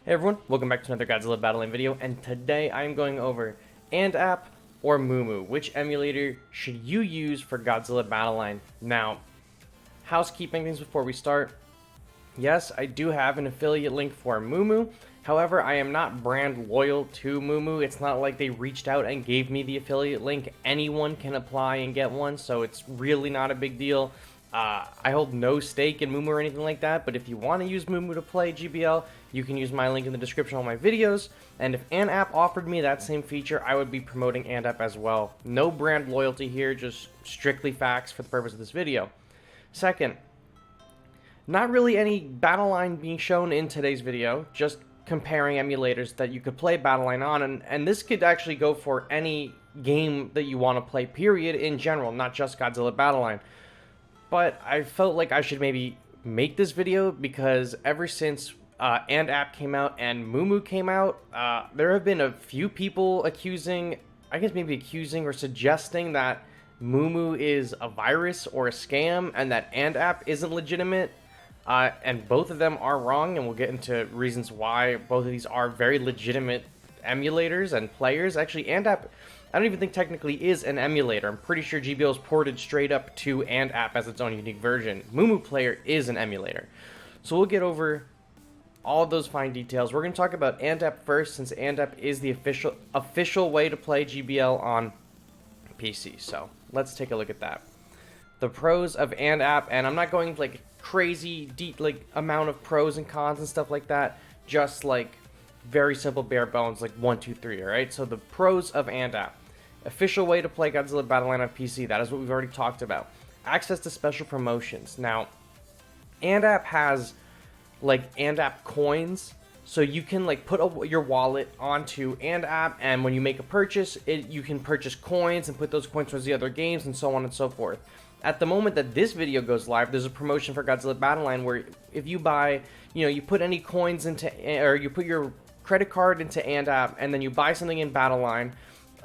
Hey everyone, welcome back to another Godzilla Battle Line video, and today I am going over AndApp or MuMu. Which emulator should you use for Godzilla Battle Line? Now, housekeeping things before we start. Yes, I do have an affiliate link for MuMu. However, I am not brand loyal to MuMu. It's not like they reached out and gave me the affiliate link. Anyone can apply and get one, so it's really not a big deal. I hold no stake in MuMu or anything like that, but if you want to use MuMu to play GBL, you can use my link in the description on my videos, and if AndApp offered me that same feature, I would be promoting AndApp as well. No brand loyalty here, just strictly facts for the purpose of this video. Second, not really any battle line being shown in today's video, just comparing emulators that you could play battle line on, and this could actually go for any game that you want to play, period, in general, not just Godzilla Battle Line. But I felt like I should maybe make this video because ever since AndApp came out and MuMu came out, there have been a few people accusing or suggesting that MuMu is a virus or a scam and that AndApp isn't legitimate. And both of them are wrong, and we'll get into reasons why both of these are very legitimate emulators and players. Actually, AndApp, I don't even think technically is an emulator. I'm pretty sure GBL is ported straight up to AndApp as its own unique version. MuMu Player is an emulator. So we'll get over all of those fine details. We're going to talk about AndApp first, since AndApp is the official way to play GBL on PC. So let's take a look at that. The pros of AndApp, and I'm not going like crazy deep amount of pros and cons and stuff like that, just like very simple bare bones, like 1, 2, 3. All right, so the pros of AndApp: official way to play Godzilla Battle Line on PC. That is what we've already talked about. Access to special promotions. Now, AndApp has like AndApp Coins, so you can like put your wallet onto AndApp, and when you make a purchase, you can purchase coins and put those coins towards the other games and so on and so forth. At the moment that this video goes live, there's a promotion for Godzilla Battle Line where if you buy, you put any coins into, or you put your credit card into AndApp, and then you buy something in Battle Line,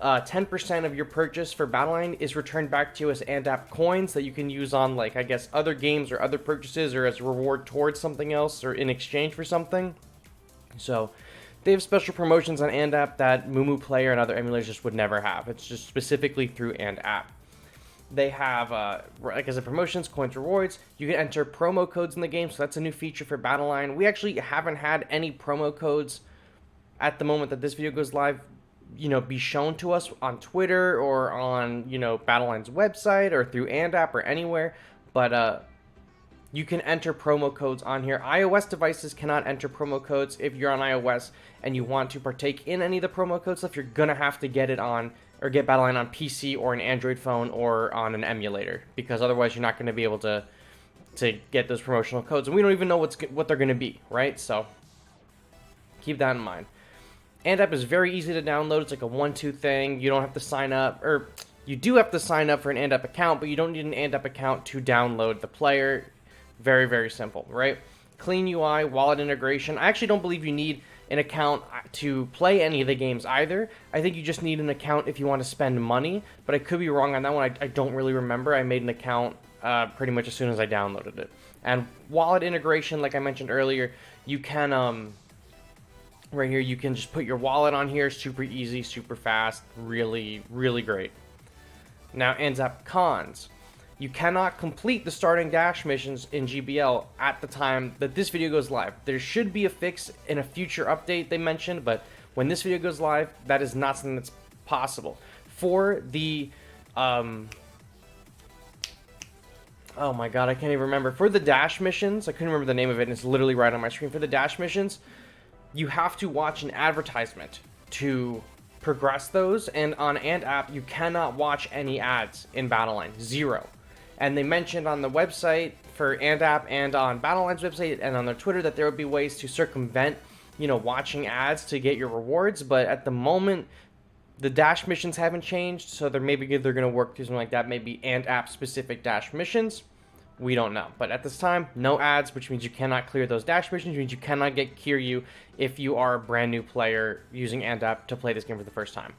10% of your purchase for Battle Line is returned back to you as AndApp coins that you can use on, like, I guess, other games or other purchases, or as a reward towards something else or in exchange for something. So they have special promotions on AndApp that MuMu Player and other emulators just would never have. It's just specifically through AndApp. They have, like as a promotions, coins, rewards. You can enter promo codes in the game, so that's a new feature for Battle Line. We actually haven't had any promo codes at the moment that this video goes live, be shown to us on Twitter or on, Battle Line's website or through AndApp or anywhere. But you can enter promo codes on here. iOS devices cannot enter promo codes. If you're on iOS and you want to partake in any of the promo code stuff, you're gonna have to get it on, or get Battle Line on PC or an Android phone or on an emulator, because otherwise you're not going to be able to get those promotional codes, and we don't even know what they're going to be, right? So keep that in mind. AndApp is very easy to download. It's like a 1-2 thing. You don't have to sign up, or you do have to sign up for an AndApp account, but you don't need an AndApp account to download the player. Very, very simple, right? Clean UI, wallet integration. I actually don't believe you need an account to play any of the games either. I think you just need an account if you want to spend money, but I could be wrong on that one. I don't really remember. I made an account pretty much as soon as I downloaded it. And wallet integration, like I mentioned earlier, you can right here, you can just put your wallet on here. Super easy, super fast, really, really great. Now, AndApp Cons. You cannot complete the starting dash missions in GBL at the time that this video goes live. There should be a fix in a future update they mentioned, but when this video goes live, that is not something that's possible. For the, oh my god, I can't even remember. For the dash missions, I couldn't remember the name of it, and it's literally right on my screen. For the dash missions, you have to watch an advertisement to progress those, and on AndApp, you cannot watch any ads in Battle Line. 0. And they mentioned on the website for AndApp and on Battle Line's website and on their Twitter that there would be ways to circumvent, watching ads to get your rewards. But at the moment, the dash missions haven't changed, so they're going to work through something like that. Maybe AndApp specific dash missions. We don't know. But at this time, no ads, which means you cannot clear those dash missions, which means you cannot get Kiryu if you are a brand new player using AndApp to play this game for the first time.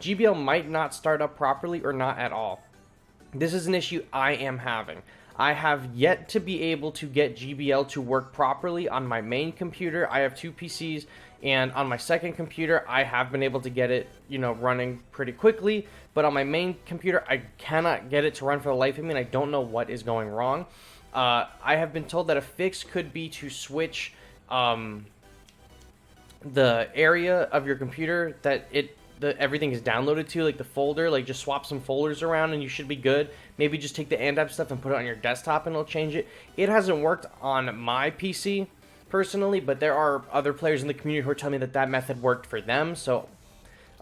GBL might not start up properly or not at all. This is an issue I am having. I have yet to be able to get GBL to work properly on my main computer. I have 2 PCs, and on my second computer, I have been able to get it, running pretty quickly. But on my main computer, I cannot get it to run for the life of me, and I don't know what is going wrong. I have been told that a fix could be to switch the area of your computer that everything is downloaded to, like the folder, like just swap some folders around and you should be good. Maybe just take the AndApp stuff and put it on your desktop and it'll change it. It hasn't worked on my PC personally, but there are other players in the community who are telling me that method worked for them. So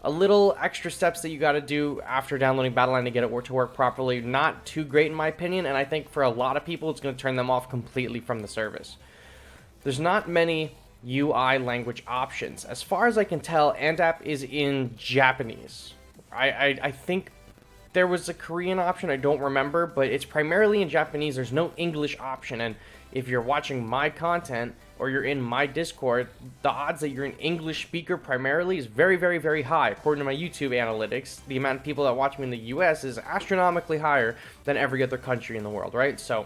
a little extra steps that you got to do after downloading Battle Line to get it to work properly. Not too great in my opinion, and I think for a lot of people it's going to turn them off completely from the service. There's not many UI language options. As far as I can tell, AndApp is in Japanese. I think there was a Korean option, I don't remember, but it's primarily in Japanese. There's no English option, and if you're watching my content or you're in my Discord, the odds that you're an English speaker primarily is very, very, very high. According to my YouTube analytics, the amount of people that watch me in the US is astronomically higher than every other country in the world, right? So,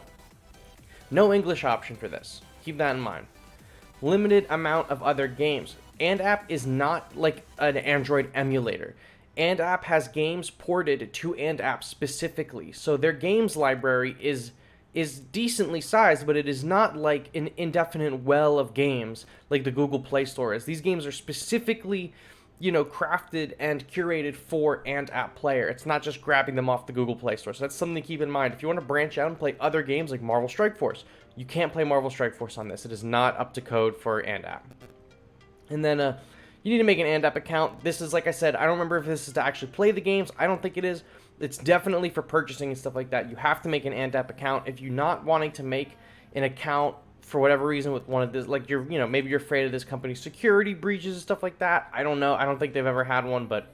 no English option for this. Keep that in mind. Limited amount of other games. AndApp is not like an Android emulator. AndApp has games ported to AndApp specifically. So their games library is decently sized, but it is not like an indefinite well of games like the Google Play Store is. These games are specifically, crafted and curated for AndApp Player. It's not just grabbing them off the Google Play Store. So that's something to keep in mind. If you want to branch out and play other games like Marvel Strike Force, you can't play Marvel Strike Force on this. It is not up to code for AndApp. And then you need to make an AndApp account. This is, like I said, I don't remember if this is to actually play the games. I don't think it is. It's definitely for purchasing and stuff like that. You have to make an AndApp account. If you're not wanting to make an account for whatever reason with one of this, like maybe you're afraid of this company's security breaches and stuff like that. I don't know. I don't think they've ever had one, but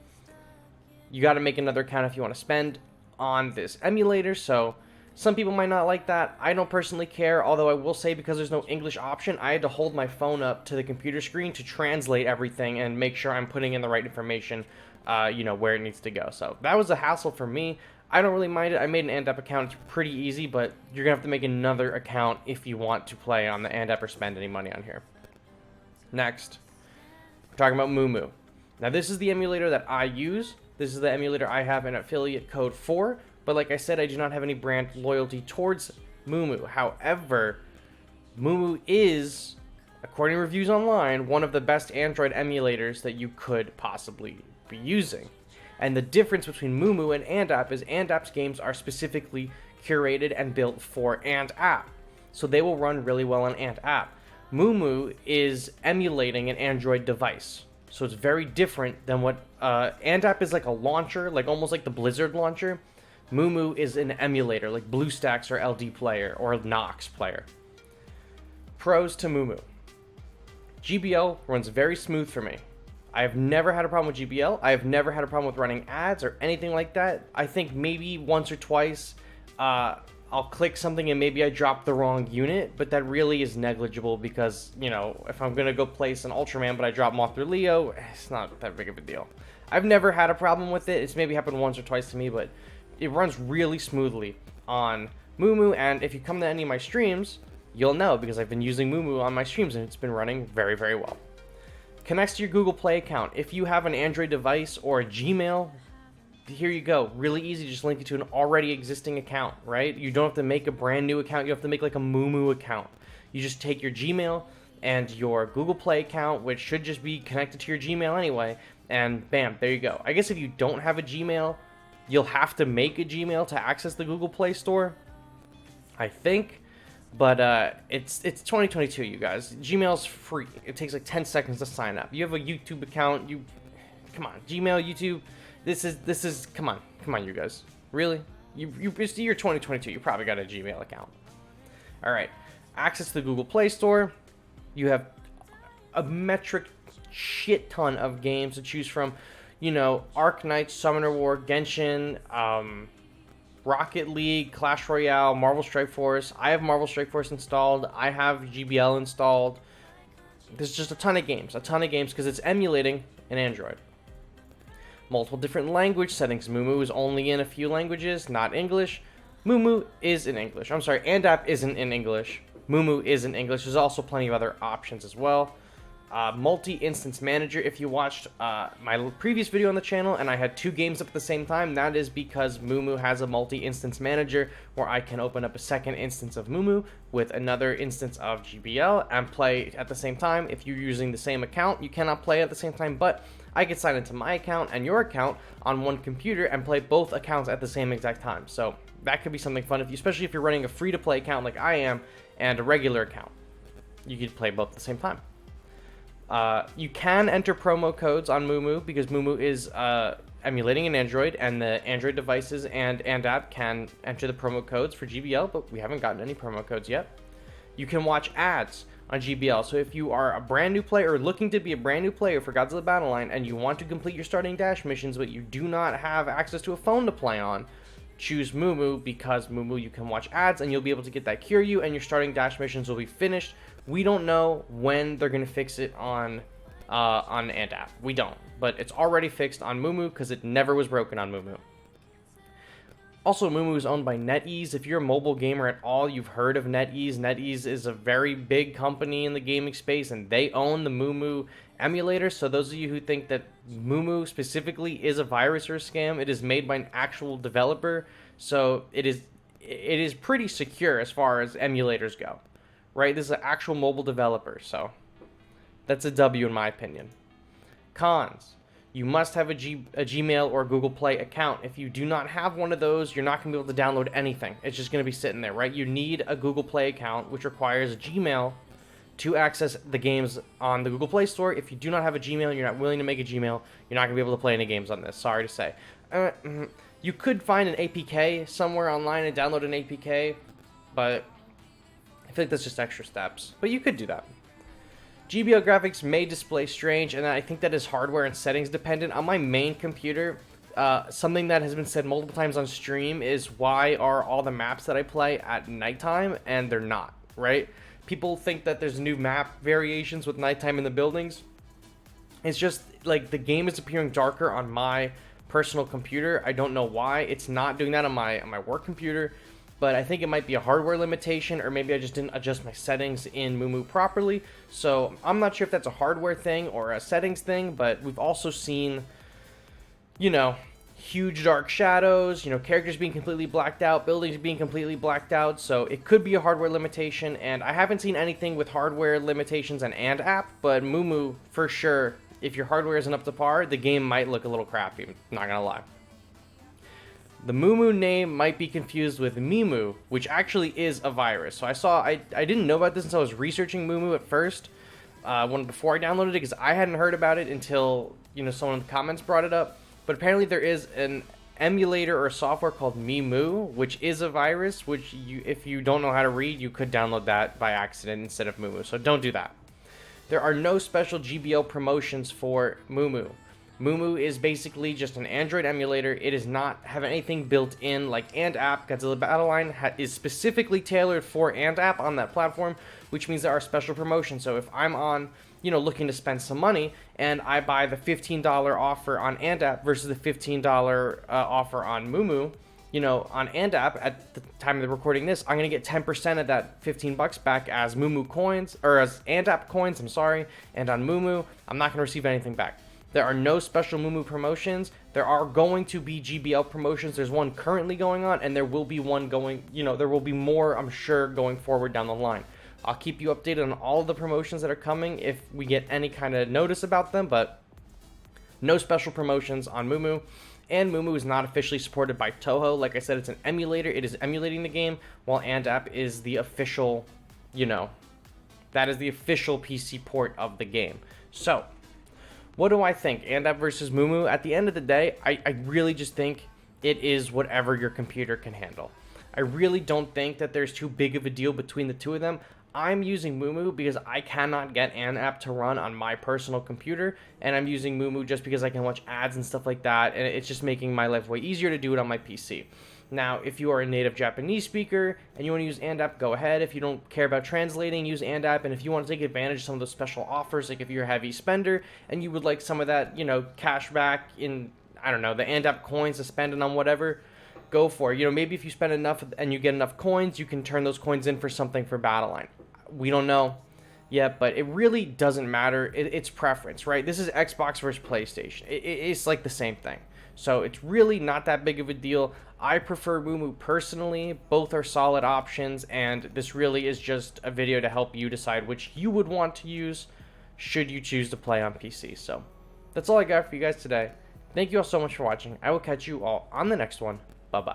you got to make another account if you want to spend on this emulator. So some people might not like that. I don't personally care, although I will say because there's no English option, I had to hold my phone up to the computer screen to translate everything and make sure I'm putting in the right information, where it needs to go. So that was a hassle for me. I don't really mind it. I made an AndApp account. It's pretty easy, but you're going to have to make another account if you want to play on the AndApp or spend any money on here. Next, we're talking about MuMu. Now, this is the emulator that I use. This is the emulator I have an affiliate code for. But like I said, I do not have any brand loyalty towards MuMu. However, MuMu is, according to reviews online, one of the best Android emulators that you could possibly be using. And the difference between MuMu and AndApp is AndApp's games are specifically curated and built for AndApp. So they will run really well on AndApp. MuMu is emulating an Android device. So it's very different than what AndApp is, like a launcher, like almost like the Blizzard launcher. MuMu is an emulator, like BlueStacks or LD Player or Nox Player. Pros to MuMu. GBL runs very smooth for me. I have never had a problem with GBL. I have never had a problem with running ads or anything like that. I think maybe once or twice I'll click something and maybe I drop the wrong unit, but that really is negligible because, if I'm going to go place an Ultraman but I drop Mothra Leo, it's not that big of a deal. I've never had a problem with it. It's maybe happened once or twice to me, but it runs really smoothly on MuMu, and if you come to any of my streams, you'll know because I've been using MuMu on my streams and it's been running very, very well. Connects to your Google Play account. If you have an Android device or a Gmail, here you go. Really easy, just link it to an already existing account, right? You don't have to make a brand new account. You have to make like a MuMu account. You just take your Gmail and your Google Play account, which should just be connected to your Gmail anyway, and bam, there you go. I guess if you don't have a Gmail, you'll have to make a Gmail to access the Google Play Store, I think. But it's 2022, you guys. Gmail's free. It takes like 10 seconds to sign up. You have a YouTube account. Come on, Gmail, YouTube. This is. Come on, you guys. Really? It's the year 2022. You probably got a Gmail account. All right. Access to the Google Play Store. You have a metric shit ton of games to choose from. Arc Knight, Summoner War, Genshin, Rocket League, Clash Royale, Marvel Strike Force. I have Marvel Strike Force installed. I have GBL installed. There's just a ton of games because it's emulating an Android. Multiple different language settings. MuMu is only in a few languages, not English. MuMu is in English. I'm sorry, AndApp isn't in English. MuMu is in English. There's also plenty of other options as well. Multi-instance manager. If you watched my previous video on the channel and I had 2 games up at the same time, that is because MuMu has a multi-instance manager where I can open up a second instance of MuMu with another instance of GBL and play at the same time. If you're using the same account, you cannot play at the same time, but I could sign into my account and your account on one computer and play both accounts at the same exact time. So that could be something fun, especially if you're running a free-to-play account like I am and a regular account. You could play both at the same time. You can enter promo codes on MuMu because MuMu is emulating an Android, and the Android devices and AndApp can enter the promo codes for GBL, but we haven't gotten any promo codes yet. You can watch ads on GBL, so if you are a brand new player or looking to be a brand new player for Godzilla Battle Line and you want to complete your starting dash missions but you do not have access to a phone to play on, choose MuMu, because MuMu you can watch ads and you'll be able to get that Kiryu and your starting dash missions will be finished. We don't know when they're going to fix it on AndApp. We don't, but it's already fixed on MuMu because it never was broken on MuMu. Also, MuMu is owned by NetEase. If you're a mobile gamer at all, you've heard of NetEase. NetEase is a very big company in the gaming space, and they own the MuMu emulator. So those of you who think that MuMu specifically is a virus or a scam, it is made by an actual developer. So it is pretty secure as far as emulators go. Right? This is an actual mobile developer, so that's a W in my opinion. Cons. You must have a Gmail or Google Play account. If you do not have one of those, you're not going to be able to download anything. It's just going to be sitting there, right? You need a Google Play account, which requires a Gmail to access the games on the Google Play Store. If you do not have a Gmail and you're not willing to make a Gmail, you're not going to be able to play any games on this. Sorry to say. You could find an APK somewhere online and download an APK, but I feel like that's just extra steps, but you could do that. GBL graphics may display strange, and I think that is hardware and settings dependent. On my main computer, something that has been said multiple times on stream is, why are all the maps that I play at nighttime? And they're not, right? People think that there's new map variations with nighttime in the buildings. It's just like the game is appearing darker on my personal computer. I don't know why it's not doing that on my work computer. But I think it might be a hardware limitation, or maybe I just didn't adjust my settings in MuMu properly. So I'm not sure if that's a hardware thing or a settings thing, but we've also seen, you know, huge dark shadows, you know, characters being completely blacked out, buildings being completely blacked out. So it could be a hardware limitation, and I haven't seen anything with hardware limitations on AndApp, but MuMu, for sure, if your hardware isn't up to par, the game might look a little crappy, not gonna lie. The MuMu name might be confused with MuMu, which actually is a virus. So I didn't know about this until I was researching MuMu at first, before I downloaded it, because I hadn't heard about it until, you know, someone in the comments brought it up. But apparently there is an emulator or software called MuMu, which is a virus, which if you don't know how to read, you could download that by accident instead of MuMu. So don't do that. There are no special GBL promotions for MuMu. MuMu is basically just an Android emulator. It does not have anything built in like AndApp. Godzilla Battle Line is specifically tailored for AndApp on that platform, which means there are special promotions. So if I'm on, you know, looking to spend some money and I buy the $15 offer on AndApp versus the $15 offer on MuMu, you know, on AndApp at the time of the recording this, I'm going to get 10% of that $15 back as MuMu coins, or as AndApp coins, I'm sorry. And on MuMu, I'm not going to receive anything back. There are no special MuMu promotions. There are going to be GBL promotions. There's one currently going on, and there will be one going, you know, there will be more, I'm sure, going forward down the line. I'll keep you updated on all of the promotions that are coming if we get any kind of notice about them, but no special promotions on MuMu. And MuMu is not officially supported by Toho. Like I said, it's an emulator. It is emulating the game, while AndApp is the official, you know, that is the official PC port of the game. So, what do I think? AndApp versus MuMu? At the end of the day, I really just think it is whatever your computer can handle. I really don't think that there's too big of a deal between the two of them. I'm using MuMu because I cannot get AndApp to run on my personal computer, and I'm using MuMu just because I can watch ads and stuff like that, and it's just making my life way easier to do it on my PC. Now, if you are a native Japanese speaker and you want to use AndApp, go ahead. If you don't care about translating, use AndApp. And if you want to take advantage of some of those special offers, like if you're a heavy spender and you would like some of that, you know, cash back in, I don't know, the AndApp coins to spend it on whatever, go for it. You know, maybe if you spend enough and you get enough coins, you can turn those coins in for something for Battle Line. We don't know yet, but it really doesn't matter. It's preference, right? This is Xbox versus PlayStation. It's like the same thing. So it's really not that big of a deal. I prefer MuMu personally. Both are solid options, and this really is just a video to help you decide which you would want to use should you choose to play on PC. So that's all I got for you guys today. Thank you all so much for watching. I will catch you all on the next one. Bye-bye.